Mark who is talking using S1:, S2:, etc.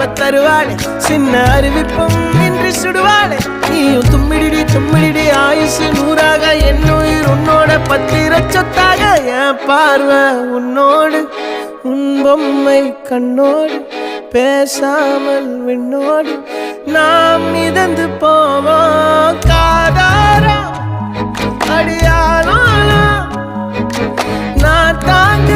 S1: இன்ப தருவாளே சின்ன அறிவிப்பும் இன்றி சுடுவாளே நீயும் தும்மிடி தும்மிடி ஆயுசு நூறாக என்னுயிர் உன்னோட பத்திர சொத்தாக என் பார்வை உன்னோடு உன் பொம்மை கண்ணோடு பேசாமல் விண்ணோடு நாம் மிதந்து போவோம் காதாரா அடியாளோ நான் தாங்க